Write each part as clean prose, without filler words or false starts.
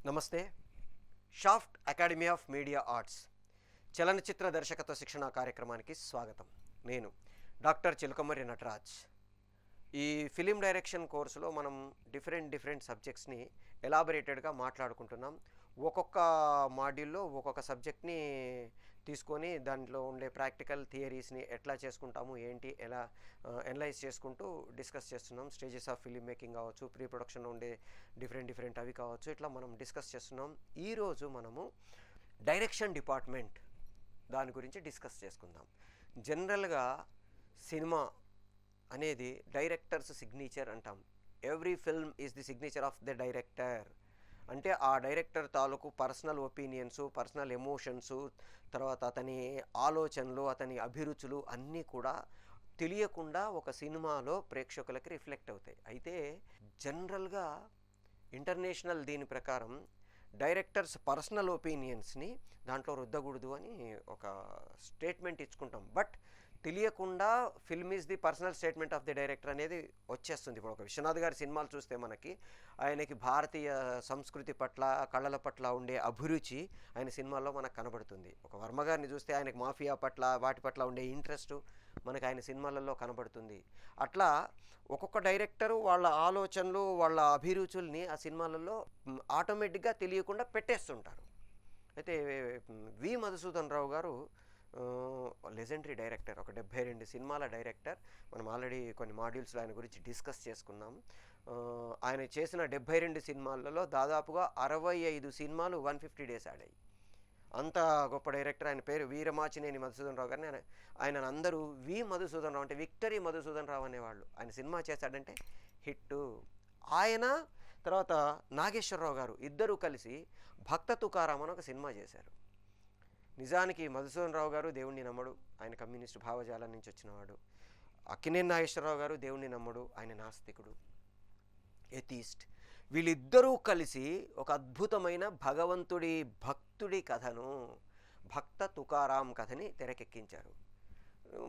నమస్తే. Shaft academy of media arts చలనచిత్ర దర్శకత్వ శిక్షణ కార్యక్రమానికి స్వాగతం. నేను డాక్టర్ చిలకమర్రి నటరాజ్. ఈ ఫిలిం డైరెక్షన్ కోర్సులో మనం డిఫరెంట్ సబ్జెక్ట్స్ని ఎలాబరేటెడ్గా మాట్లాడుకుంటున్నాం. ఒక్కొక్క మాడ్యూల్లో ఒక్కొక్క సబ్జెక్ట్ని తీసుకొని దాంట్లో ఉండే ప్రాక్టికల్ థియరీస్ని ఎట్లా చేసుకుంటాము, ఏంటి, ఎలా ఎనలైజ్ చేసుకుంటూ డిస్కస్ చేస్తున్నాం. స్టేజెస్ ఆఫ్ ఫిలిం మేకింగ్ కావచ్చు, ప్రీ ప్రొడక్షన్లో ఉండే డిఫరెంట్ అవి కావచ్చు, ఇట్లా మనం డిస్కస్ చేస్తున్నాం. ఈరోజు మనము డైరెక్షన్ డిపార్ట్మెంట్ దాని గురించి డిస్కస్ చేసుకుందాం. జనరల్గా సినిమా అనేది డైరెక్టర్స్ సిగ్నేచర్ అంటాం. Every film is the signature of the director. అంటే ఆ డైరెక్టర్ తాలూకు పర్సనల్ ఒపీనియన్సు, పర్సనల్ ఎమోషన్సు, తర్వాత అతని ఆలోచనలు, అతని అభిరుచులు అన్నీ కూడా తెలియకుండా ఒక సినిమాలో ప్రేక్షకులకి రిఫ్లెక్ట్ అవుతాయి. అయితే జనరల్గా ఇంటర్నేషనల్ దీని ప్రకారం డైరెక్టర్స్ పర్సనల్ ఒపీనియన్స్ని దాంట్లో రుద్దకూడదు అని ఒక స్టేట్మెంట్ ఇచ్చుకుంటాం. బట్ తెలియకుండా film is the personal statement of the director అనేది వచ్చేస్తుంది. ఇప్పుడు ఒక విశ్వనాథ్ గారి సినిమాలు చూస్తే మనకి ఆయనకి భారతీయ సంస్కృతి పట్ల, కళల పట్ల ఉండే అభిరుచి ఆయన సినిమాల్లో మనకు కనబడుతుంది. ఒక వర్మ గారిని చూస్తే ఆయనకి మాఫియా పట్ల, వాటి పట్ల ఉండే ఇంట్రెస్ట్ మనకు ఆయన సినిమాలలో కనబడుతుంది. అట్లా ఒక్కొక్క డైరెక్టరు వాళ్ళ ఆలోచనలు, వాళ్ళ అభిరుచుల్ని ఆ సినిమాలలో ఆటోమేటిక్గా తెలియకుండా పెట్టేస్తుంటారు. అయితే వి మధుసూదన్ రావు గారు లెజెండరీ డైరెక్టర్, ఒక 72 సినిమాల డైరెక్టర్. మనం ఆల్రెడీ కొన్ని మాడ్యూల్స్లో ఆయన గురించి డిస్కస్ చేసుకున్నాం. ఆయన చేసిన 72 సినిమాలలో దాదాపుగా 65 సినిమాలు 150 డేస్ ఆడాయి. అంత గొప్ప డైరెక్టర్. ఆయన పేరు వీరమాచినేని మధుసూదన్ రావు గారిని ఆయన అందరూ వి మధుసూదన్ రావు అంటే విక్టరీ మధుసూదన్ రావు అనేవాళ్ళు. ఆయన సినిమా చేశాడంటే హిట్టు. ఆయన తర్వాత నాగేశ్వరరావు గారు ఇద్దరూ కలిసి భక్త తుకారాం అని ఒక సినిమా చేశారు. నిజానికి మధుసూదన్ రావు గారు దేవుణ్ణి నమ్మడు, ఆయన కమ్యూనిస్టు భావజాలం నుంచి వచ్చినవాడు. అక్కినేని నాగేశ్వరరావు గారు దేవుణ్ణి నమ్మడు, ఆయన నాస్తికుడు, ఎథీస్ట్. వీళ్ళిద్దరూ కలిసి ఒక అద్భుతమైన భగవంతుడి భక్తుడి కథను, భక్త తుకారాం కథని తెరకెక్కించారు.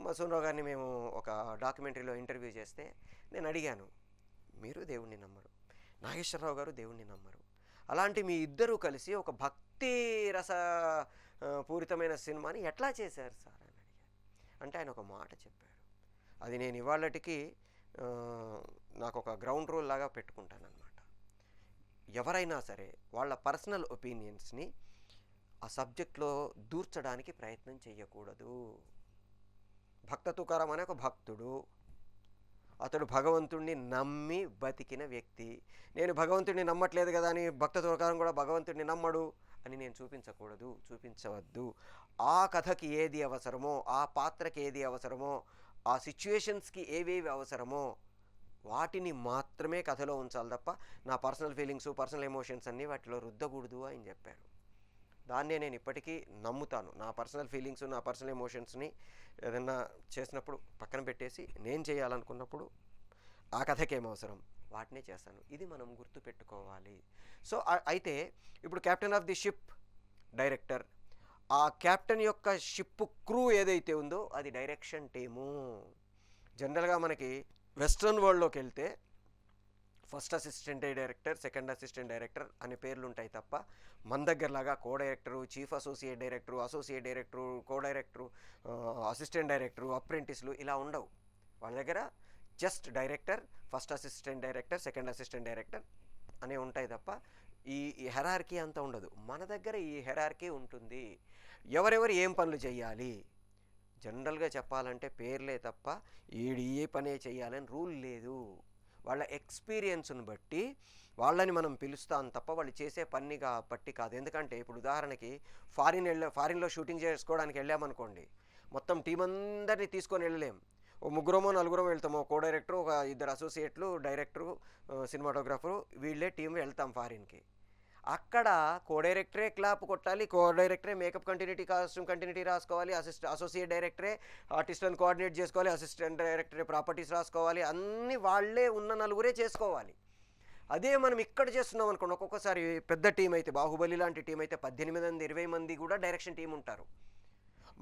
మధుసూదన్ రావు గారిని మేము ఒక డాక్యుమెంటరీలో ఇంటర్వ్యూ చేస్తే నేను అడిగాను, మీరు దేవుణ్ణి నమ్మరు, నాగేశ్వరరావు గారు దేవుణ్ణి నమ్మరు, అలాంటి మీ ఇద్దరూ కలిసి ఒక భక్తి రస పూరితమైన సినిమాని ఎట్లా చేశారు సార్ అని అడిగారు. అంటే ఆయన ఒక మాట చెప్పారు. అది నేను ఇవాళటికి నాకు ఒక గ్రౌండ్ రూల్ లాగా పెట్టుకుంటానన్నమాట. ఎవరైనా సరే వాళ్ళ పర్సనల్ ఒపీనియన్స్ని ఆ సబ్జెక్ట్లో దూర్చడానికి ప్రయత్నం చేయకూడదు. భక్త తుకారాం అనే ఒక భక్తుడు, అతడు భగవంతుడిని నమ్మి బతికిన వ్యక్తి. నేను భగవంతుడిని నమ్మట్లేదు కదా అని భక్త తుకారాం కూడా భగవంతుడిని నమ్మడు అని నేను చూపించవద్దు. ఆ కథకి ఏది అవసరమో, ఆ పాత్రకి ఏది అవసరమో, ఆ సిచ్యువేషన్స్కి ఏవేవి అవసరమో వాటిని మాత్రమే కథలో ఉంచాలి తప్ప నా పర్సనల్ ఫీలింగ్స్, పర్సనల్ ఎమోషన్స్ అన్నీ వాటిలో రుద్దకూడదు అని చెప్పారు. దాన్నే నేను ఇప్పటికీ నమ్ముతాను. నా పర్సనల్ ఫీలింగ్స్, నా పర్సనల్ ఎమోషన్స్ని ఏదన్నా చేసినప్పుడు పక్కన పెట్టేసి నేను చేయాలనుకున్నప్పుడు ఆ కథకేం అవసరం వాటినే చేస్తాను. ఇది మనం గుర్తుపెట్టుకోవాలి. సో అయితే ఇప్పుడు captain of the ship director, ఆ కెప్టెన్ యొక్క షిప్ క్రూ ఏదైతే ఉందో అది డైరెక్షన్ టీము. జనరల్గా మనకి వెస్ట్రన్ వరల్డ్లోకి వెళ్తే first assistant director, second assistant director అనే పేర్లు ఉంటాయి తప్ప మన దగ్గరలాగా co director, chief associate director, associate director, co director, assistant director, అప్రెంటిస్లు ఇలా ఉండవు. వాళ్ళ దగ్గర just director, first assistant director, second assistant director అనే ఉంటాయి తప్ప ఈ హెరార్కీ అంతా ఉండదు. మన దగ్గర ఈ హెరార్కీ ఉంటుంది. ఎవరెవరు ఏం పనులు చేయాలి జనరల్గా చెప్పాలంటే పేర్లే తప్ప ఏ పనే చేయాలని రూల్ లేదు. వాళ్ళ ఎక్స్పీరియన్స్ని బట్టి వాళ్ళని మనం పిలుస్తాం తప్ప వాళ్ళు చేసే పని బట్టి కాదు. ఎందుకంటే ఇప్పుడు ఉదాహరణకి ఫారిన్లో షూటింగ్ చేసుకోవడానికి వెళ్ళామనుకోండి, మొత్తం టీం అందరినీ తీసుకొని వెళ్ళలేం. ఓ ముగ్గురమో నలుగురమో వెళ్తాము, కో డైరెక్టరు, ఒక ఇద్దరు అసోసియేట్లు, డైరెక్టరు, సినిమాటోగ్రాఫరు, వీళ్ళే టీం వెళ్తాం ఫారిన్కి. అక్కడ కో డైరెక్టరే క్లాప్ కొట్టాలి, కో డైరెక్టరే మేకప్ కంటిన్యూటీ, కాస్ట్యూమ్ కంటిన్యూటీ రాసుకోవాలి, అసోసియేట్ డైరెక్టరే ఆర్టిస్ట్లను కోఆర్డినేట్ చేసుకోవాలి, అసిస్టెంట్ డైరెక్టరే ప్రాపర్టీస్ రాసుకోవాలి, అన్నీ వాళ్ళే ఉన్న నలుగురే చేసుకోవాలి. అదే మనం ఇక్కడ చేస్తున్నాం అనుకోండి, ఒక్కొక్కసారి పెద్ద టీం అయితే, బాహుబలి లాంటి టీం అయితే 18 మంది 20 మంది కూడా డైరెక్షన్ టీం ఉంటారు.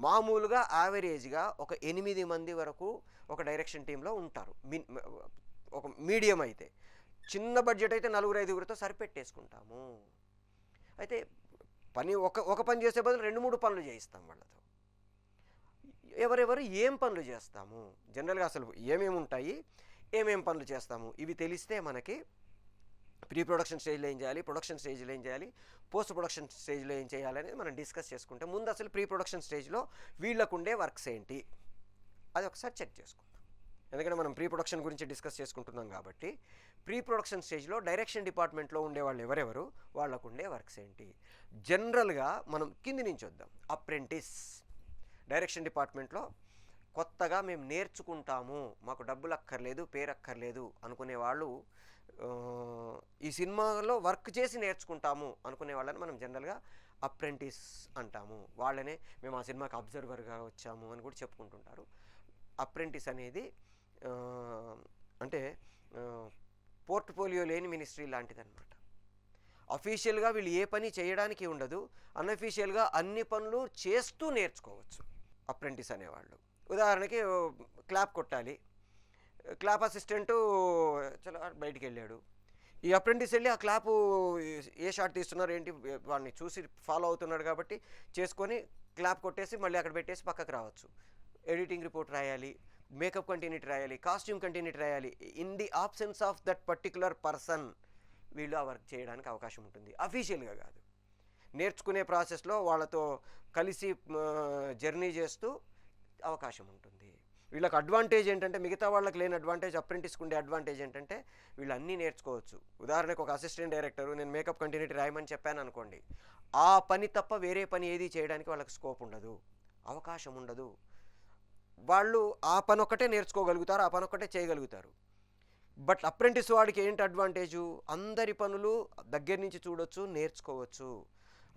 మామూలుగా యావరేజ్గా ఒక 8 మంది వరకు ఒక డైరెక్షన్ టీంలో ఉంటారు. ఒక మీడియం అయితే, చిన్న బడ్జెట్ అయితే 4-5 సరిపెట్టేసుకుంటాము. అయితే పని ఒక పని చేసే బదులు 2-3 పనులు చేయిస్తాం వాళ్ళతో. ఎవరెవరు ఏం పనులు చేస్తాము, జనరల్గా అసలు ఏమేమి ఉంటాయి, ఏమేం పనులు చేస్తాము, ఇవి తెలిస్తే మనకి ప్రీ ప్రొడక్షన్ స్టేజ్లో ఏం చేయాలి, ప్రొడక్షన్ స్టేజ్లో ఏం చేయాలి, పోస్ట్ ప్రొడక్షన్ స్టేజ్లో ఏం చేయాలి అనేది మనం డిస్కస్ చేసుకుంటే, ముందు అసలు ప్రీ ప్రొడక్షన్ స్టేజ్లో వీళ్ళకుండే వర్క్స్ ఏంటి అది ఒకసారి చెక్ చేసుకుందాం. ఎందుకంటే మనం ప్రీ ప్రొడక్షన్ గురించి డిస్కస్ చేసుకుంటున్నాం కాబట్టి, ప్రీ ప్రొడక్షన్ స్టేజ్లో డైరెక్షన్ డిపార్ట్మెంట్లో ఉండేవాళ్ళు ఎవరెవరు, వాళ్ళకు ఉండే వర్క్స్ ఏంటి. జనరల్గా మనం కింది నుంచి వద్దాం. అప్రెంటిస్ డైరెక్షన్ డిపార్ట్మెంట్లో కొత్తగా మేము నేర్చుకుంటాము, మాకు డబ్బులు అక్కర్లేదు, పేరు అక్కర్లేదు అనుకునే వాళ్ళు, ఈ సినిమాలో వర్క్ చేసి నేర్చుకుంటాము అనుకునే వాళ్ళని మనం జనరల్గా అప్రెంటిస్ అంటాము. వాళ్ళనే మేము ఆ సినిమాకి అబ్జర్వర్గా వచ్చాము అని కూడా చెప్పుకుంటుంటారు. అప్రెంటిస్ అనేది అంటే పోర్ట్ఫోలియో లేని మినిస్ట్రీ లాంటిదన్నమాట. అఫీషియల్గా వీళ్ళు ఏ పని చేయడానికి ఉండదు, అన్అఫీషియల్గా అన్ని పనులు చేస్తూ నేర్చుకోవచ్చు అప్రెంటిస్ అనేవాళ్ళు. ఉదాహరణకి క్లాప్ కొట్టాలి, క్లాప్ అసిస్టెంటు చాలా బయటికి వెళ్ళాడు, ఈ అప్రెంటిస్ వెళ్ళి ఆ క్లాపు ఏ షాట్ తీస్తున్నారు ఏంటి వాడిని చూసి ఫాలో అవుతున్నాడు కాబట్టి చేసుకొని క్లాప్ కొట్టేసి మళ్ళీ అక్కడ పెట్టేసి పక్కకు రావచ్చు. ఎడిటింగ్ రిపోర్ట్ రాయాలి, మేకప్ కంటిన్యూటీ రాయాలి, కాస్ట్యూమ్ కంటిన్యూటీ రాయాలి. In the absence of that particular person వీళ్ళు ఆ వర్క్ చేయడానికి అవకాశం ఉంటుంది. అఫీషియల్గా కాదు, నేర్చుకునే ప్రాసెస్లో వాళ్ళతో కలిసి జర్నీ చేస్తూ అవకాశం ఉంటుంది. వీళ్ళకి అడ్వాంటేజ్ ఏంటంటే, మిగతా వాళ్ళకి లేని అడ్వాంటేజ్ అప్రెంటిస్కి ఉండే అడ్వాంటేజ్ ఏంటంటే, వీళ్ళు అన్నీ నేర్చుకోవచ్చు. ఉదాహరణకు ఒక అసిస్టెంట్ డైరెక్టరు నేను మేకప్ కంటిన్యూటీ రాయమని చెప్పాను అనుకోండి, ఆ పని తప్ప వేరే పని ఏది చేయడానికి వాళ్ళకి స్కోప్ ఉండదు, అవకాశం ఉండదు. వాళ్ళు ఆ పని ఒక్కటే నేర్చుకోగలుగుతారు, ఆ పని ఒక్కటే చేయగలుగుతారు. బట్ అప్రెంటిస్ వాడికి ఏంటి అడ్వాంటేజు, అందరి పనులు దగ్గర నుంచి చూడొచ్చు, నేర్చుకోవచ్చు.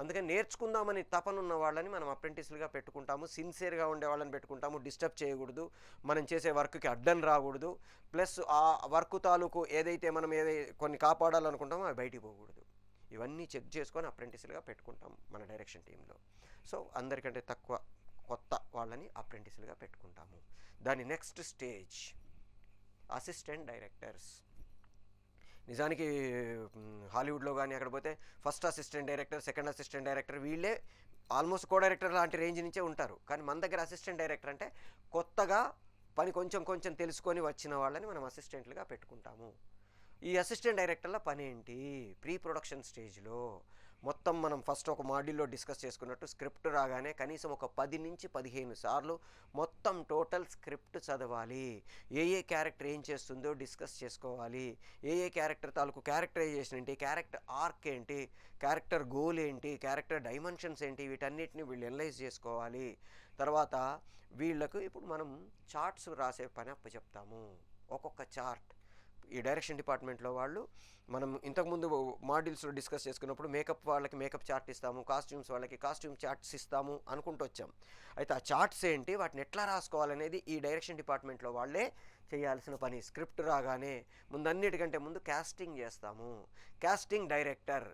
అందుకని నేర్చుకుందామని తపనున్న వాళ్ళని మనం అప్రెంటిస్లుగా పెట్టుకుంటాము, సిన్సియర్గా ఉండే వాళ్ళని పెట్టుకుంటాము. డిస్టర్బ్ చేయకూడదు, మనం చేసే వర్క్కి అడ్డం రాకూడదు, ప్లస్ ఆ వర్క్ తాలూకు ఏదైతే మనం కొన్ని కాపాడాలనుకుంటామో అవి బయటికి పోకూడదు. ఇవన్నీ చెక్ చేసుకొని అప్రెంటిస్లుగా పెట్టుకుంటాం మన డైరెక్షన్ టీంలో. సో అందరికంటే తక్కువ కొత్త వాళ్ళని అప్రెంటిస్లుగా పెట్టుకుంటాము. దాని నెక్స్ట్ స్టేజ్ అసిస్టెంట్ డైరెక్టర్స్. నిజానికి హాలీవుడ్లో కానీ అక్కడ పోతే first assistant director, second assistant director వీళ్ళే ఆల్మోస్ట్ కో డైరెక్టర్ లాంటి రేంజ్ నుంచే ఉంటారు. కానీ మన దగ్గర అసిస్టెంట్ డైరెక్టర్ అంటే కొత్తగా పని కొంచెం తెలుసుకొని వచ్చిన వాళ్ళని మనం అసిస్టెంట్లుగా పెట్టుకుంటాము. ఈ అసిస్టెంట్ డైరెక్టర్ల పని ఏంటి, ప్రీ ప్రొడక్షన్ స్టేజ్లో మొత్తం మనం ఫస్ట్ ఒక మాడ్యూల్లో డిస్కస్ చేసుకున్నట్టు స్క్రిప్ట్ రాగానే కనీసం ఒక 10 నుంచి 15 సార్లు మొత్తం టోటల్ స్క్రిప్ట్ చదవాలి. ఏ క్యారెక్టర్ ఏం చేస్తుందో డిస్కస్ చేసుకోవాలి. ఏ క్యారెక్టర్ తాలూకు క్యారెక్టరైజేషన్ ఏంటి, క్యారెక్టర్ ఆర్క్ ఏంటి, క్యారెక్టర్ గోల్ ఏంటి, క్యారెక్టర్ డైమెన్షన్స్ ఏంటి, వీటన్నిటిని వీళ్ళు ఎనలైజ్ చేసుకోవాలి. తర్వాత వీళ్ళకు ఇప్పుడు మనం చార్ట్స్ రాసే పని అప్పచెప్తాము. ఒక్కొక్క చార్ట్ ఈ డైరెక్షన్ డిపార్ట్మెంట్లో వాళ్ళు, మనం ఇంతకుముందు మాడ్యూల్స్లో డిస్కస్ చేసుకున్నప్పుడు మేకప్ వాళ్ళకి మేకప్ చార్ట్ ఇస్తాము, కాస్ట్యూమ్స్ వాళ్ళకి కాస్ట్యూమ్ చార్ట్స్ ఇస్తాము అనుకుంటూ వచ్చాం. అయితే ఆ చార్ట్స్ ఏంటి, వాటిని ఎట్లా రాసుకోవాలనేది ఈ డైరెక్షన్ డిపార్ట్మెంట్లో వాళ్ళే చేయాల్సిన పని. స్క్రిప్ట్ రాగానే ముందన్నిటికంటే ముందు కాస్టింగ్ చేస్తాము. Casting director,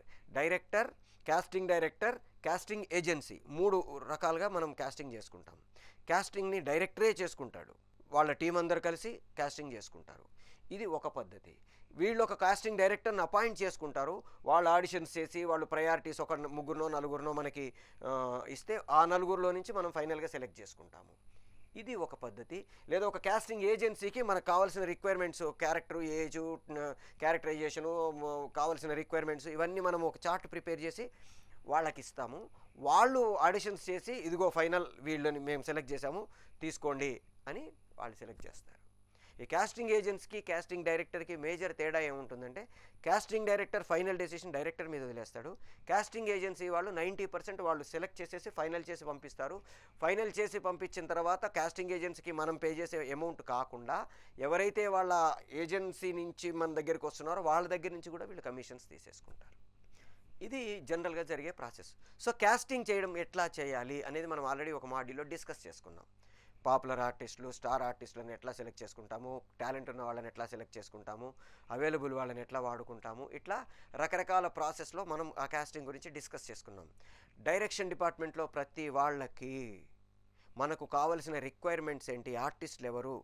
casting director, casting agency 3 రకాలుగా మనం కాస్టింగ్ చేసుకుంటాం. కాస్టింగ్ని డైరెక్టరే చేసుకుంటాడు, వాళ్ళ టీం అందరు కలిసి కాస్టింగ్ చేసుకుంటారు. ఇది ఒక పద్ధతి. వీళ్ళు ఒక కాస్టింగ్ డైరెక్టర్ని అపాయింట్ చేసుకుంటారు, వాళ్ళు ఆడిషన్స్ చేసి వాళ్ళు ప్రయారిటీస్ ఒక 3-4 మనకి ఇస్తే ఆ 4లో నుంచి మనం ఫైనల్గా సెలెక్ట్ చేసుకుంటాము. ఇది ఒక పద్ధతి. లేదా ఒక కాస్టింగ్ ఏజెన్సీకి మనకు కావాల్సిన రిక్వైర్మెంట్స్, క్యారెక్టర్ ఏజు, క్యారెక్టరైజేషను, కావాల్సిన రిక్వైర్మెంట్స్ ఇవన్నీ మనం ఒక చార్ట్ ప్రిపేర్ చేసి వాళ్ళకి ఇస్తాము. వాళ్ళు ఆడిషన్స్ చేసి ఇదిగో ఫైనల్ వీళ్ళని మేము సెలెక్ట్ చేసాము తీసుకోండి అని వాళ్ళు సెలెక్ట్ చేస్తారు. ఈ కాస్టింగ్ ఏజెంట్స్కి కాస్టింగ్ డైరెక్టర్కి మేజర్ తేడా ఏముంటుందంటే, casting director final decision director మీద వదిలేస్తాడు. కాస్టింగ్ ఏజెన్సీ వాళ్ళు 90% వాళ్ళు సెలెక్ట్ చేసేసి ఫైనల్ చేసి పంపిస్తారు. ఫైనల్ చేసి పంపించిన తర్వాత కాస్టింగ్ ఏజెన్సీకి మనం పే చేసే అమౌంట్ కాకుండా ఎవరైతే వాళ్ళ ఏజెన్సీ నుంచి మన దగ్గరికి వస్తున్నారో వాళ్ళ దగ్గర నుంచి కూడా వీళ్ళు కమిషన్స్ తీసేసుకుంటారు. ఇది జనరల్గా జరిగే ప్రాసెస్. సో కాస్టింగ్ చేయడం ఎట్లా చేయాలి అనేది మనం ఆల్రెడీ ఒక మాడ్యూల్లో డిస్కస్ చేసుకున్నాం. పాపులర్ ఆర్టిస్టులు, స్టార్ ఆర్టిస్టులను ఎట్లా సెలెక్ట్ చేసుకుంటాము, టాలెంట్ ఉన్న వాళ్ళని ఎట్లా సెలెక్ట్ చేసుకుంటాము, అవైలబుల్ వాళ్ళని ఎట్లా వాడుకుంటాము, ఇట్లా రకరకాల ప్రాసెస్లో మనం ఆ కాస్టింగ్ గురించి డిస్కస్ చేసుకున్నాం. డైరెక్షన్ డిపార్ట్మెంట్లో ప్రతి వాళ్ళకి మనకు కావలసిన రిక్వైర్మెంట్స్ ఏంటి, ఆర్టిస్టులు ఎవరు,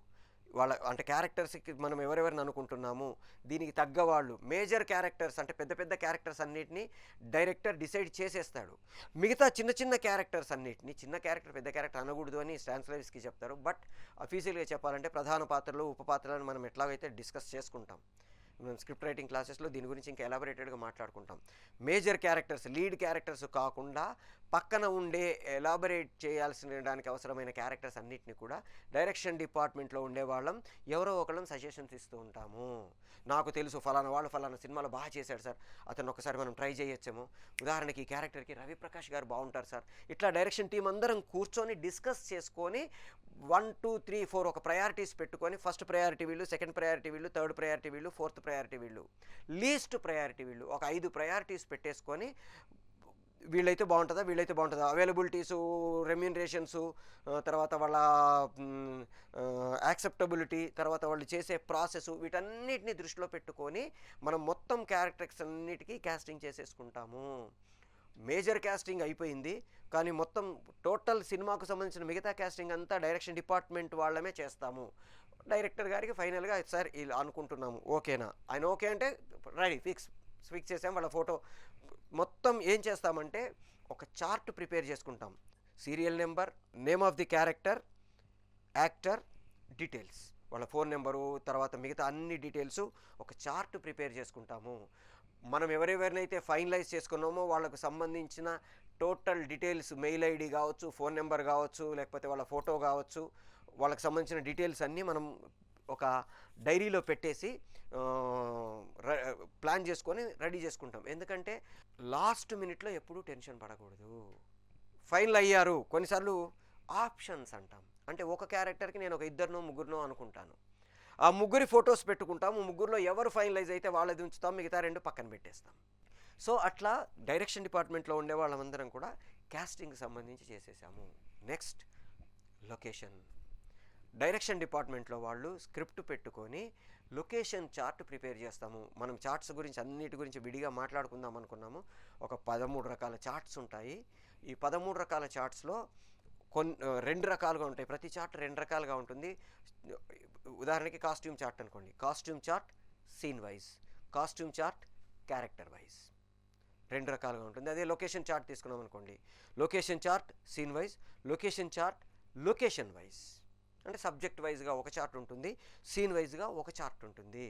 వాళ్ళ అంటే క్యారెక్టర్స్కి మనం ఎవరెవరిని అనుకుంటున్నాము, దీనికి తగ్గవాళ్ళు మేజర్ క్యారెక్టర్స్ అంటే పెద్ద పెద్ద క్యారెక్టర్స్ అన్నిటినీ డైరెక్టర్ డిసైడ్ చేసేస్తాడు. మిగతా చిన్న చిన్న క్యారెక్టర్స్ అన్నిటినీ, చిన్న క్యారెక్టర్ పెద్ద క్యారెక్టర్ అనకూడదు అని స్టాన్స్లైవ్స్కి చెప్తారు. బట్ అఫీషియల్గా చెప్పాలంటే ప్రధాన పాత్రలు ఉప పాత్రలను మనం ఎట్లాగైతే డిస్కస్ చేసుకుంటాం, మనం స్క్రిప్ట్ రైటింగ్ క్లాసెస్లో దీని గురించి ఇంకా ఎలాబొరేటెడ్గా మాట్లాడుకుంటాం. మేజర్ క్యారెక్టర్స్, లీడ్ క్యారెక్టర్స్ కాకుండా పక్కన ఉండే ఎలాబొరేట్ చేయాల్సిన దానికి అవసరమైన క్యారెక్టర్స్ అన్నిటిని కూడా డైరెక్షన్ డిపార్ట్మెంట్లో ఉండేవాళ్ళం ఎవరో ఒకళ్ళం సజెషన్స్ ఇస్తూ ఉంటాము. నాకు తెలుసు ఫలానా వాళ్ళు ఫలానా సినిమాలో బాగా చేశాడు సార్, అతను ఒకసారి మనం ట్రై చేయొచ్చేమో, ఉదాహరణకి ఈ క్యారెక్టర్కి రవిప్రకాష్ గారు బాగుంటారు సార్. ఇట్లా డైరెక్షన్ టీం అందరం కూర్చొని డిస్కస్ చేసుకొని 1 2 3 4 ఒక ప్రయారిటీస్ పెట్టుకొని, ఫస్ట్ ప్రయారిటీ వీళ్ళు, సెకండ్ ప్రయారిటీ వీళ్ళు, థర్డ్ ప్రయారిటీ వీళ్ళు, ఫోర్త్ ప్రయారిటీ వీళ్ళు, లీస్ట్ ప్రయారిటీ వీళ్ళు, ఒక 5 ప్రయారిటీస్ పెట్టేసుకొని వీళ్ళైతే బాగుంటుందా వీళ్ళైతే బాగుంటుందా, అవైలబిలిటీసు, రెమ్యూనరేషన్సు, తర్వాత వాళ్ళ యాక్సెప్టబిలిటీ, తర్వాత వాళ్ళు చేసే ప్రాసెస్, వీటన్నిటిని దృష్టిలో పెట్టుకొని మనం మొత్తం క్యారెక్టర్స్ అన్నిటికీ క్యాస్టింగ్ చేసేసుకుంటాము. మేజర్ క్యాస్టింగ్ అయిపోయింది, కానీ మొత్తం టోటల్ సినిమాకు సంబంధించిన మిగతా క్యాస్టింగ్ అంతా డైరెక్షన్ డిపార్ట్మెంట్ వాళ్ళమే చేస్తాము. డైరెక్టర్ గారికి ఫైనల్గా సార్ ఇలా అనుకుంటున్నాము, ఓకేనా, ఆయన ఓకే అంటే రెడీ, ఫిక్స్ చేసాం. వాళ్ళ ఫోటో మొత్తం ఏం చేస్తామంటే ఒక చార్ట్ ప్రిపేర్ చేసుకుంటాం. Serial number, name of the character, actor, details, వాళ్ళ ఫోన్ నెంబరు, తర్వాత మిగతా అన్ని డీటెయిల్స్ ఒక చార్ట్ ప్రిపేర్ చేసుకుంటాము. మనం ఎవరెవరినైతే ఫైనలైజ్ చేసుకున్నామో వాళ్ళకు సంబంధించిన టోటల్ డీటెయిల్స్, మెయిల్ ఐడి కావచ్చు, ఫోన్ నెంబర్ కావచ్చు, లేకపోతే వాళ్ళ ఫోటో కావచ్చు, వాళ్ళకి సంబంధించిన డీటెయిల్స్ అన్నీ మనం ఒక డైరీలో పెట్టేసి ప్లాన్ చేసుకొని రెడీ చేసుకుంటాం. ఎందుకంటే లాస్ట్ మినిట్లో ఎప్పుడూ టెన్షన్ పడకూడదు. ఫైనల్ అయ్యారు, కొన్నిసార్లు ఆప్షన్స్ అంటాం, అంటే ఒక క్యారెక్టర్కి నేను ఒక 2 3 అనుకుంటాను, ఆ 3 ఫొటోస్ పెట్టుకుంటాము, 3లో ఎవరు ఫైనలైజ్ అయితే వాళ్ళది ఉంచుతాం, మిగతా 2 పక్కన పెట్టేస్తాం. సో అట్లా డైరెక్షన్ డిపార్ట్మెంట్లో ఉండే వాళ్ళందరం కూడా క్యాస్టింగ్కి సంబంధించి చేసేసాము. Next location. డైరెక్షన్ డిపార్ట్మెంట్లో వాళ్ళు స్క్రిప్ట్ పెట్టుకొని లొకేషన్ చార్ట్ ప్రిపేర్ చేస్తాము. మనం చార్ట్స్ గురించి అన్నిటి గురించి విడిగా మాట్లాడుకుందాం అనుకున్నాము. ఒక 13 రకాల చార్ట్స్ ఉంటాయి. ఈ 13 రకాల చార్ట్స్లో 2 రకాలుగా ఉంటాయి, ప్రతి చార్ట్ 2 రకాలుగా ఉంటుంది. ఉదాహరణకి కాస్ట్యూమ్ చార్ట్ అనుకోండి, costume chart scene wise, costume chart character wise, 2 రకాలుగా ఉంటుంది. అదే లొకేషన్ చార్ట్ తీసుకున్నాం అనుకోండి, location chart scene wise, location chart location wise, అంటే సబ్జెక్ట్ వైజ్గా ఒక చార్ట్ ఉంటుంది, సీన్ వైజ్గా ఒక చార్ట్ ఉంటుంది.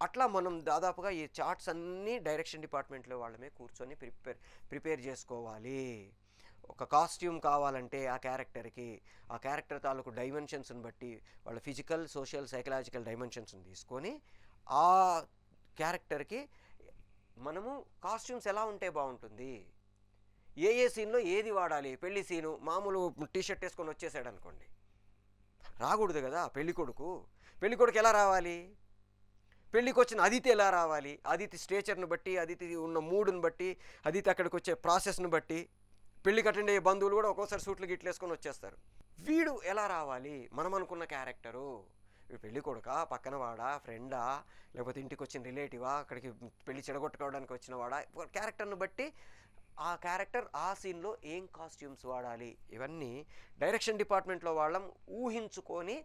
అట్లా మనం దాదాపుగా ఈ చార్ట్స్ అన్నీ డైరెక్షన్ డిపార్ట్మెంట్లో వాళ్ళమే కూర్చొని ప్రిపేర్ చేసుకోవాలి. ఒక కాస్ట్యూమ్ కావాలంటే ఆ క్యారెక్టర్కి, ఆ క్యారెక్టర్ తాలూకు డైమెన్షన్స్ని బట్టి వాళ్ళ ఫిజికల్, సోషల్, సైకలాజికల్ డైమెన్షన్స్ని తీసుకొని ఆ క్యారెక్టర్కి మనము కాస్ట్యూమ్స్ ఎలా ఉంటే బాగుంటుంది, ఏ సీన్లో ఏది వాడాలి. పెళ్లి సీను మామూలు టీషర్ట్ వేసుకొని వచ్చేసాడు అనుకోండి, రాకూడదు కదా. పెళ్ళికొడుకు ఎలా రావాలి, పెళ్ళికి వచ్చిన అదితి ఎలా రావాలి, అదితి స్టేచర్ని బట్టి, అదితి ఉన్న మూడుని బట్టి, అదితి అక్కడికి వచ్చే ప్రాసెస్ని బట్టి, పెళ్ళికి అటెండ్ అయ్యే బంధువులు కూడా ఒక్కోసారి సూట్లు గిట్లు వేసుకొని వచ్చేస్తారు. వీడు ఎలా రావాలి, మనం అనుకున్న క్యారెక్టరు, పెళ్ళి కొడుకా, పక్కన వాడా, ఫ్రెండా, లేకపోతే ఇంటికి వచ్చిన రిలేటివా, అక్కడికి పెళ్లి చెడగొట్టుకోవడానికి వచ్చిన వాడా, క్యారెక్టర్ని బట్టి ఆ క్యారెక్టర్ ఆ సీన్లో ఏం కాస్ట్యూమ్స్ వాడాలి, ఇవన్నీ డైరెక్షన్ డిపార్ట్మెంట్లో వాళ్ళం ఊహించుకొని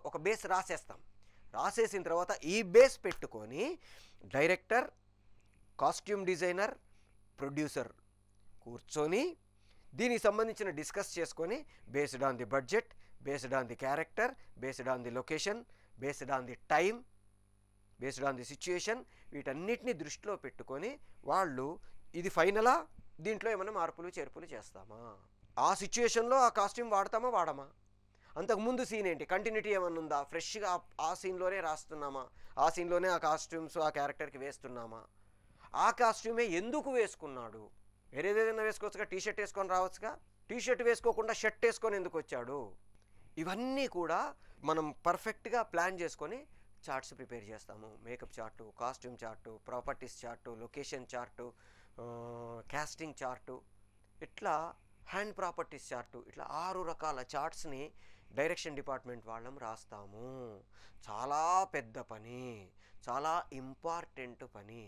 ఒక బేస్ రాసేస్తాం. రాసేసిన తర్వాత ఈ బేస్ పెట్టుకొని డైరెక్టర్, కాస్ట్యూమ్ డిజైనర్, ప్రొడ్యూసర్ కూర్చొని దీనికి సంబంధించిన డిస్కస్ చేసుకొని based on the budget, based on the character, based on the location, based on the time, based on the situation, వీటన్నిటిని దృష్టిలో పెట్టుకొని వాళ్ళు ఇది ఫైనలా, దీంట్లో ఏమైనా మార్పులు చేర్పులు చేస్తామా, ఆ సిచ్యుయేషన్లో ఆ కాస్ట్యూమ్ వాడతామా వాడమా, అంతకుముందు సీన్ ఏంటి, కంటిన్యూటీ ఏమన్నా ఉందా, ఫ్రెష్గా ఆ సీన్లోనే రాస్తున్నామా, ఆ సీన్లోనే ఆ కాస్ట్యూమ్స్ ఆ క్యారెక్టర్కి వేస్తున్నామా, ఆ కాస్ట్యూమే ఎందుకు వేసుకున్నాడు, వేరేదేదైనా వేసుకోవచ్చుగా, టీషర్ట్ వేసుకొని రావచ్చుగా, టీషర్ట్ వేసుకోకుండా షర్ట్ వేసుకొని ఎందుకు వచ్చాడు, ఇవన్నీ కూడా మనం పర్ఫెక్ట్గా ప్లాన్ చేసుకొని చార్ట్స్ ప్రిపేర్ చేస్తాము. Makeup chart, costume chart, properties chart, location chart, casting chart, ఇట్లా హ్యాండ్ ప్రాపర్టీస్ చార్టు, ఇట్లా 6 రకాల చార్ట్స్ని డైరెక్షన్ డిపార్ట్మెంట్ వాళ్ళం రాస్తాము. చాలా పెద్ద పని, చాలా ఇంపార్టెంట్ పని.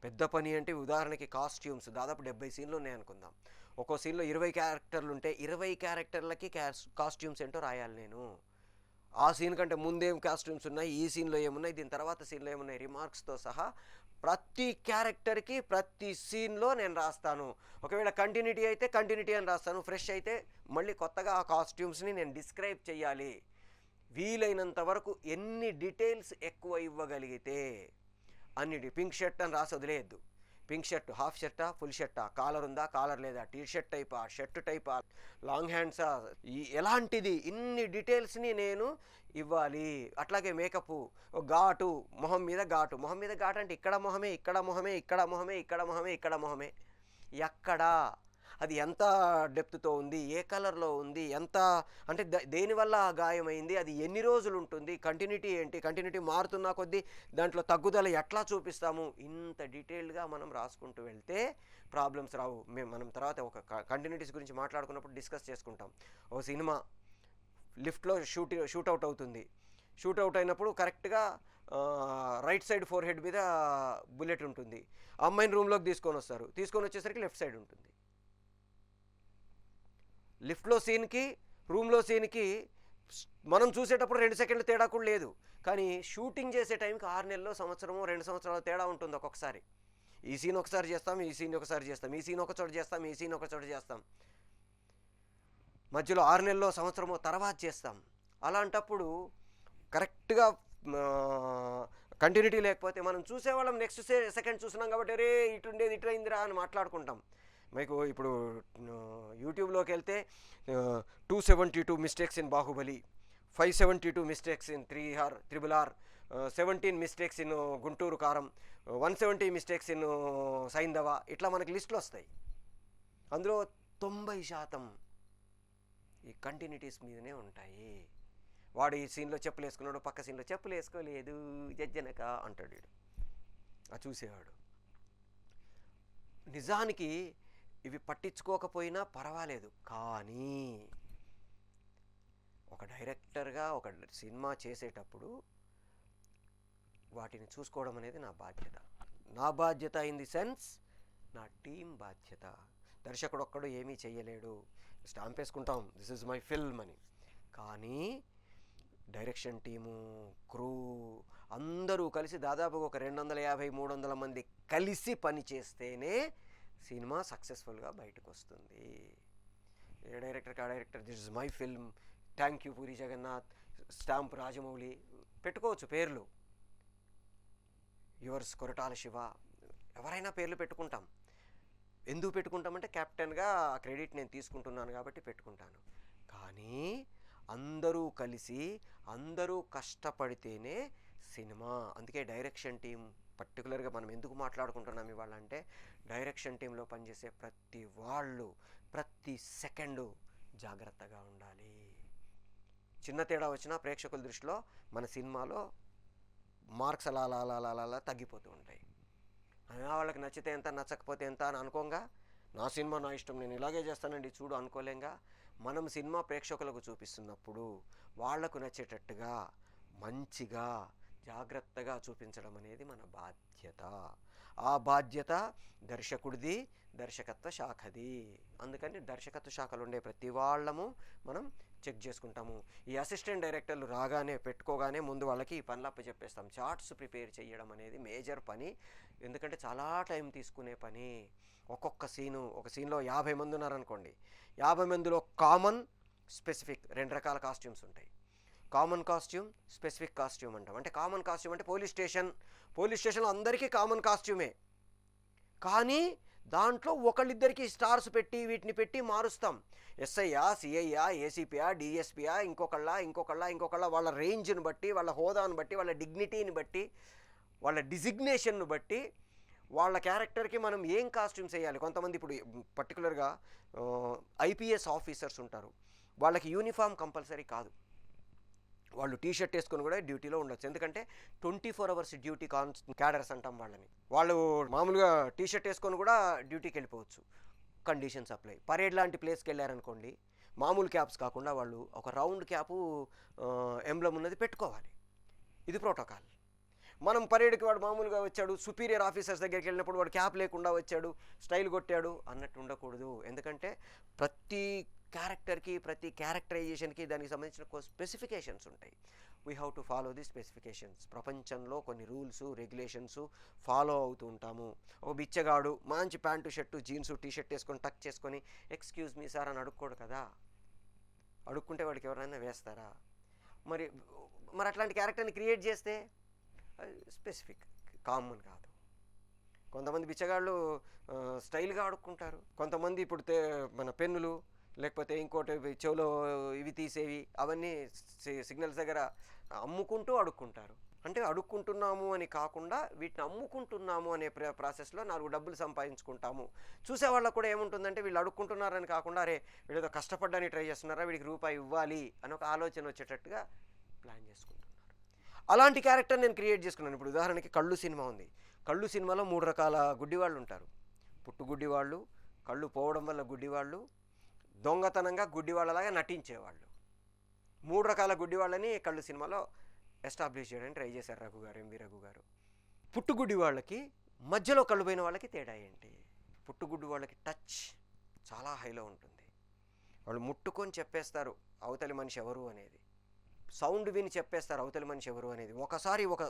పెద్ద పని అంటే ఉదాహరణకి కాస్ట్యూమ్స్ దాదాపు 70 సీన్లు ఉన్నాయి అనుకుందాం. ఒక్కో సీన్లో 20 క్యారెక్టర్లు ఉంటే 20 క్యారెక్టర్లకి కాస్ట్యూమ్స్ ఏంటో రాయాలి నేను. ఆ సీన్ కంటే ముందేం కాస్ట్యూమ్స్ ఉన్నాయి, ఈ సీన్లో ఏమున్నాయి, దీని తర్వాత సీన్లో ఏమున్నాయి, రిమార్క్స్తో సహా ప్రతి క్యారెక్టర్కి ప్రతి సీన్లో నేను రాస్తాను. ఒకవేళ కంటిన్యూటీ అయితే కంటిన్యూటీ అని రాస్తాను, ఫ్రెష్ అయితే మళ్ళీ కొత్తగా ఆ కాస్ట్యూమ్స్ని నేను డిస్క్రైబ్ చేయాలి. వీలైనంత వరకు ఎన్ని డీటెయిల్స్ ఎక్కువ ఇవ్వగలిగితే అన్నిటి. పింక్ షర్ట్ అని రాసి వదిలేయద్దు. పింక్ షర్ట్ హాఫ్ షర్టా, ఫుల్ షర్టా, కాలర్ ఉందా, కాలర్ లేదా, టీ షర్ట్ టైపా, షర్ట్ టైపా, లాంగ్ హ్యాండ్సా, ఎలాంటిది, ఇన్ని డీటెయిల్స్ని నేను ఇవ్వాలి. అట్లాగే మేకప్, ఘాటు, మొహం మీద ఘాటు, మొహం మీద ఘాటు అంటే ఇక్కడ మొహమే, ఇక్కడ మొహమే, ఇక్కడ మొహమే, ఇక్కడ మొహమే, ఇక్కడ మొహమే, ఎక్కడా, అది ఎంత డెప్త్తో ఉంది, ఏ కలర్లో ఉంది, ఎంత అంటే దేనివల్ల గాయమైంది, అది ఎన్ని రోజులు ఉంటుంది, కంటిన్యూటీ ఏంటి, కంటిన్యూటీ మారుతున్నా కొద్దీ దాంట్లో తగ్గుదల ఎట్లా చూపిస్తాము, ఇంత డీటెయిల్డ్గా మనం రాసుకుంటూ వెళ్తే ప్రాబ్లమ్స్ రావు. మనం తర్వాత ఒక కంటిన్యూటీస్ గురించి మాట్లాడుకున్నప్పుడు డిస్కస్ చేసుకుంటాం. ఓ సినిమా లిఫ్ట్లో షూట్అవుట్ అవుతుంది. షూట్అవుట్ అయినప్పుడు కరెక్ట్గా రైట్ సైడ్ ఫోర్ హెడ్ మీద బుల్లెట్ ఉంటుంది. అమ్మాయిని రూమ్లోకి తీసుకొని వస్తారు, తీసుకొని వచ్చేసరికి లెఫ్ట్ సైడ్ ఉంటుంది. లిఫ్ట్లో సీన్కి రూమ్లో సీన్కి మనం చూసేటప్పుడు 2 సెకండ్ల తేడా కూడా లేదు, కానీ షూటింగ్ చేసే టైంకి 6 నెలల్లో, సంవత్సరమో 2 సంవత్సరాల తేడా ఉంటుంది. ఒక్కొక్కసారి ఈ సీన్ ఒకసారి చేస్తాం, ఈ సీన్ ఒకసారి చేస్తాం, ఈ సీన్ ఒక చోట చేస్తాం, ఈ సీన్ ఒక చోట చేస్తాం, మధ్యలో 6 నెలల్లో, సంవత్సరమో తర్వాత చేస్తాం. అలాంటప్పుడు కరెక్ట్గా కంటిన్యూటీ లేకపోతే మనం చూసేవాళ్ళం నెక్స్ట్ సెకండ్ చూస్తున్నాం కాబట్టి రే ఇటుండేది ఇట్లయిందిరా అని మాట్లాడుకుంటాం. మీకు ఇప్పుడు యూట్యూబ్లోకి వెళ్తే 272 mistakes in Baahubali, 572 mistakes in RRR, 17 mistakes in Guntur కారం, 170 మిస్టేక్స్ ఇన్ సైంధవ, ఇట్లా మనకి లిస్టులు వస్తాయి. అందులో 90% ఈ కంటిన్యూటీస్ మీదనే ఉంటాయి. వాడు ఈ సీన్లో చెప్పులు వేసుకున్నాడు, పక్క సీన్లో చెప్పులు వేసుకోలేదు, జజ్జనక అంటాడు వీడు ఆ చూసేవాడు. నిజానికి ఇవి పట్టించుకోకపోయినా పర్వాలేదు, కానీ ఒక డైరెక్టర్గా ఒక సినిమా చేసేటప్పుడు వాటిని చూసుకోవడం అనేది నా బాధ్యత. నా బాధ్యత ఇన్ ది సెన్స్ నా టీం బాధ్యత. దర్శకుడు ఒక్కడు ఏమీ చెయ్యలేడు, స్టాంప్ వేసుకుంటాం దిస్ ఇస్ మై ఫిల్మ్ అని, కానీ డైరెక్షన్ టీము, క్రూ అందరూ కలిసి దాదాపుగా ఒక 250-300 మంది కలిసి పని చేస్తేనే సినిమా సక్సెస్ఫుల్గా బయటకు వస్తుంది. ఏ డైరెక్టర్కి ఆ director this is my film, thank you Puri Jagannath, stamp Rajamouli పెట్టుకోవచ్చు పేర్లు, యువర్స్ కొరటాల శివ, ఎవరైనా పేర్లు పెట్టుకుంటాం. ఎందుకు పెట్టుకుంటామంటే కెప్టెన్గా క్రెడిట్ నేను తీసుకుంటున్నాను కాబట్టి పెట్టుకుంటాను. కానీ అందరూ కలిసి అందరూ కష్టపడితేనే సినిమా. అందుకే డైరెక్షన్ టీం పర్టికులర్గా మనం ఎందుకు మాట్లాడుకుంటున్నాం ఇవాళ అంటే, డైరెక్షన్ టీంలో పనిచేసే ప్రతి వాళ్ళు ప్రతి సెకండు జాగ్రత్తగా ఉండాలి. చిన్న తేడా వచ్చినా ప్రేక్షకుల దృష్టిలో మన సినిమాలో మార్క్స్ అలా అలా అలా అలా అలా తగ్గిపోతూ ఉంటాయి. అయినా వాళ్ళకి నచ్చితే ఎంత, నచ్చకపోతే ఎంత అని అనుకోంగా, నా సినిమా నా ఇష్టం, నేను ఇలాగే చేస్తానండి చూడు అనుకోలేంగా. మనం సినిమా ప్రేక్షకులకు చూపిస్తున్నప్పుడు వాళ్లకు నచ్చేటట్టుగా మంచిగా జాగ్రత్తగా చూపించడం అనేది మన బాధ్యత. ఆ బాధ్యత దర్శకుడిది, దర్శకత్వ శాఖది. అందుకని దర్శకత్వ శాఖలు ఉండే ప్రతి వాళ్ళము మనం చెక్ చేసుకుంటాము. ఈ అసిస్టెంట్ డైరెక్టర్లు రాగానే పెట్టుకోగానే ముందు వాళ్ళకి ఈ పనులు అప్పచెప్పేస్తాం. చార్ట్స్ ప్రిపేర్ చేయడం అనేది మేజర్ పని, ఎందుకంటే చాలా టైం తీసుకునే పని. ఒక్కొక్క ఒక సీన్లో 50 మంది ఉన్నారనుకోండి, 50 మందిలో కామన్, స్పెసిఫిక్ 2 రకాల కాస్ట్యూమ్స్ ఉంటాయి. కామన్ కాస్ట్యూమ్, స్పెసిఫిక్ కాస్ట్యూమ్ అంటాం. అంటే కామన్ కాస్ట్యూమ్ అంటే పోలీస్ స్టేషన్లో అందరికీ కామన్ కాస్ట్యూమే, కానీ దాంట్లో ఒకళ్ళిద్దరికి స్టార్స్ పెట్టి వీటిని పెట్టి మారుస్తాం. ఎస్ఐయా, సిఐయా, ఏసీపీయా, డిఎస్పీయా, ఇంకొకళ్ళ వాళ్ళ రేంజ్ని బట్టి, వాళ్ళ హోదాను బట్టి, వాళ్ళ డిగ్నిటీని బట్టి, వాళ్ళ డిజిగ్నేషన్ను బట్టి వాళ్ళ క్యారెక్టర్కి మనం ఏం కాస్ట్యూమ్స్ వేయాలి. కొంతమంది ఇప్పుడు పర్టికులర్గా ఐపీఎస్ ఆఫీసర్స్ ఉంటారు, వాళ్ళకి యూనిఫామ్ కంపల్సరీ కాదు, వాళ్ళు టీషర్ట్ వేసుకొని కూడా డ్యూటీలో ఉండొచ్చు. ఎందుకంటే 24 hours డ్యూటీ క్యాడర్స్ అంటాం వాళ్ళని. వాళ్ళు మామూలుగా టీషర్ట్ వేసుకొని కూడా డ్యూటీకి వెళ్ళిపోవచ్చు, కండిషన్స్ అప్లై. పరేడ్ లాంటి ప్లేస్కి వెళ్ళారనుకోండి, మామూలు క్యాప్స్ కాకుండా వాళ్ళు ఒక రౌండ్ క్యాపు ఎంబ్లమ్ ఉన్నది పెట్టుకోవాలి. ఇది ప్రోటోకాల్. మనం పరేడ్కి వాడు మామూలుగా వచ్చాడు, సుపీరియర్ ఆఫీసర్స్ దగ్గరికి వెళ్ళినప్పుడు వాడు క్యాప్ లేకుండా వచ్చాడు, స్టైల్ కొట్టాడు అన్నట్టు ఉండకూడదు. ఎందుకంటే ప్రతి క్యారెక్టర్కి, ప్రతి క్యారెక్టరైజేషన్కి దానికి సంబంధించిన స్పెసిఫికేషన్స్ ఉంటాయి. We have to follow the specifications. ప్రపంచంలో కొన్ని రూల్స్, రెగ్యులేషన్స్ ఫాలో అవుతూ ఉంటాము. ఒక బిచ్చగాడు మంచి ప్యాంటు షర్టు జీన్స్ టీషర్ట్ వేసుకొని టక్ చేసుకొని ఎక్స్క్యూజ్ మీ సార్ అని అడుక్కోడు కదా. అడుక్కుంటే వాడికి ఎవరైనా వేస్తారా? మరి మరి అట్లాంటి క్యారెక్టర్ని క్రియేట్ చేస్తే స్పెసిఫిక్, కామన్ కాదు. కొంతమంది బిచ్చగాళ్ళు స్టైల్గా అడుక్కుంటారు. కొంతమంది ఇప్పుడు మన పెన్నులు లేకపోతే ఇంకోటి చెవులో ఇవి తీసేవి అవన్నీ సిగ్నల్స్ దగ్గర అమ్ముకుంటూ అడుక్కుంటారు. అంటే అడుక్కుంటున్నాము అని కాకుండా వీటిని అమ్ముకుంటున్నాము అనే ప్రాసెస్లో 4 డబ్బులు సంపాదించుకుంటాము. చూసేవాళ్ళకు కూడా ఏముంటుందంటే వీళ్ళు అడుక్కుంటున్నారని కాకుండా అరే వీళ్ళేదో కష్టపడ్డానికి ట్రై చేస్తున్నారా, వీడికి రూపాయి ఇవ్వాలి అని ఒక ఆలోచన వచ్చేటట్టుగా ప్లాన్ చేసుకుంటున్నారు. అలాంటి క్యారెక్టర్ నేను క్రియేట్ చేసుకున్నాను. ఇప్పుడు ఉదాహరణకి కళ్ళు సినిమా ఉంది. కళ్ళు సినిమాలో 3 రకాల గుడ్డివాళ్ళు ఉంటారు. పుట్టుగుడ్డివాళ్ళు, కళ్ళు పోవడం వల్ల గుడ్డివాళ్ళు, దొంగతనంగా గుడ్డివాళ్ళలాగా నటించేవాళ్ళు. 3 రకాల గుడ్డివాళ్ళని కళ్ళు సినిమాలో ఎస్టాబ్లిష్ చేయడానికి ట్రై చేశారు రఘు గారు, ఎంవి రఘు గారు. పుట్టుగుడ్డి వాళ్ళకి మధ్యలో కళ్ళు పోయిన వాళ్ళకి తేడా ఏంటి? పుట్టుగుడ్డి వాళ్ళకి టచ్ చాలా హైలో ఉంటుంది. వాళ్ళు ముట్టుకొని చెప్పేస్తారు అవతలి మనిషి ఎవరు అనేది. సౌండ్ విని చెప్పేస్తారు అవతలి మనిషి ఎవరు అనేది. ఒకసారి ఒక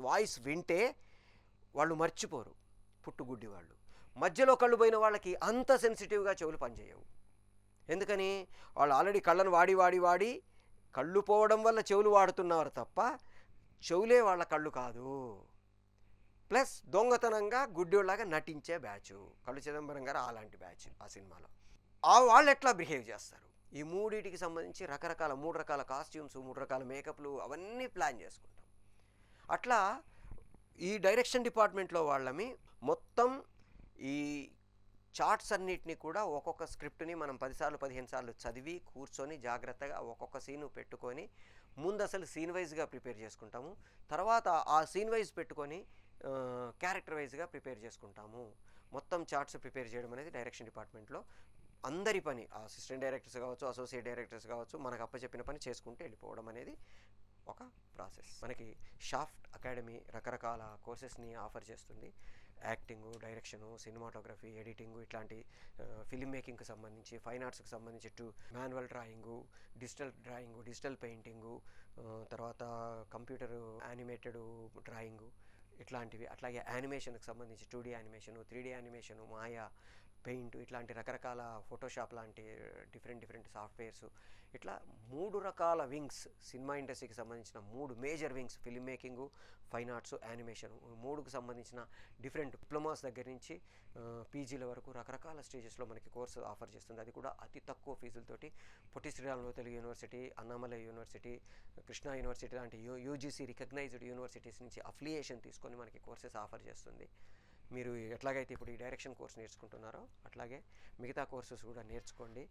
వాయిస్ వింటే వాళ్ళు మర్చిపోరు పుట్టుగుడ్డి వాళ్ళు. మధ్యలో కళ్ళు పోయిన వాళ్ళకి అంత సెన్సిటివ్గా చెవులు పనిచేయవు. ఎందుకని? వాళ్ళు ఆల్రెడీ కళ్ళను వాడి వాడి వాడి కళ్ళు పోవడం వల్ల చెవులు వాడుతున్నారు తప్ప చెవులే వాళ్ళ కళ్ళు కాదు. ప్లస్ దొంగతనంగా గుడ్డిలాగా నటించే బ్యాచ్ కళ్ళు చిదంబరం గారు అలాంటి బ్యాచ్ ఆ సినిమాలో. వాళ్ళు ఎట్లా బిహేవ్ చేస్తారు? ఈ మూడింటికి సంబంధించి రకరకాల 3 రకాల కాస్ట్యూమ్స్, 3 రకాల మేకప్లు అవన్నీ ప్లాన్ చేసుకుంటాం. అట్లా ఈ డైరెక్షన్ డిపార్ట్మెంట్లో వాళ్ళమి మొత్తం ఈ చార్ట్స్ అన్నిటినీ కూడా ఒక్కొక్క స్క్రిప్ట్ని మనం 10 సార్లు 15 సార్లు చదివి కూర్చొని జాగ్రత్తగా ఒక్కొక్క సీను పెట్టుకొని ముందు అసలు సీన్ వైజ్గా ప్రిపేర్ చేసుకుంటాము. తర్వాత ఆ సీన్ వైజ్ పెట్టుకొని క్యారెక్టర్ వైజ్గా ప్రిపేర్ చేసుకుంటాము. మొత్తం చార్ట్స్ ప్రిపేర్ చేయడం అనేది డైరెక్షన్ డిపార్ట్మెంట్లో అందరి పని. అసిస్టెంట్ డైరెక్టర్స్ కావచ్చు, అసోసియేట్ డైరెక్టర్స్ కావచ్చు, మనకు అప్పచెప్పిన పని చేసుకుంటూ వెళ్ళిపోవడం అనేది ఒక ప్రాసెస్. మనకి షాఫ్ట్ అకాడమీ రకరకాల కోర్సెస్ని ఆఫర్ చేస్తుంది. యాక్టింగు, డైరెక్షను, సినిమాటోగ్రఫీ, ఎడిటింగు, ఇట్లాంటి ఫిల్మ్ మేకింగ్కి సంబంధించి, ఫైన్ ఆర్ట్స్కి సంబంధించి manual drawing, digital drawing, digital painting, తర్వాత కంప్యూటర్ యానిమేటెడ్ డ్రాయింగు ఇట్లాంటివి. అట్లాగే యానిమేషన్కి సంబంధించి 2D యానిమేషను, 3D యానిమేషను, మాయా, పెయింట్ ఇట్లాంటి రకరకాల ఫోటోషాప్ లాంటి డిఫరెంట్ సాఫ్ట్వేర్స్. ఇట్లా 3 రకాల వింగ్స్, సినిమా ఇండస్ట్రీకి సంబంధించిన 3 major wings, film making, fine arts, animation, 3కు సంబంధించిన డిఫరెంట్ డిప్లొమాస్ దగ్గర నుంచి పీజీల వరకు రకరకాల స్టేజెస్లో మనకి కోర్సు ఆఫర్ చేస్తుంది. అది కూడా అతి తక్కువ ఫీజులతోటి Potti Sriramulu Telugu university, Annamalai university, Krishna university లాంటి యూజీసీ రికగ్నైజ్డ్ యూనివర్సిటీస్ నుంచి అఫిలియేషన్ తీసుకొని మనకి కోర్సెస్ ఆఫర్ చేస్తుంది. మీరు ఎట్లాగైతే ఇప్పుడు ఈ డైరెక్షన్ కోర్స్ నేర్చుకుంటున్నారో అట్లాగే మిగతా కోర్సెస్ కూడా నేర్చుకోండి.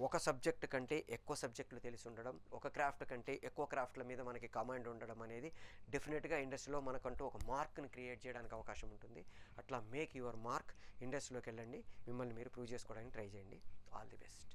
ఒక సబ్జెక్ట్ కంటే ఎక్కువ సబ్జెక్టులు తెలిసి ఉండడం, ఒక క్రాఫ్ట్ కంటే ఎక్కువ క్రాఫ్ట్ల మీద మనకి కమాండ్ ఉండడం అనేది డెఫినెట్గా ఇండస్ట్రీలో మనకంటూ ఒక మార్క్ని క్రియేట్ చేయడానికి అవకాశం ఉంటుంది. అట్లా మేక్ యువర్ మార్క్. ఇండస్ట్రీలోకి వెళ్ళండి, మిమ్మల్ని మీరు ప్రూవ్ చేసుకోవడానికి ట్రై చేయండి. All the best.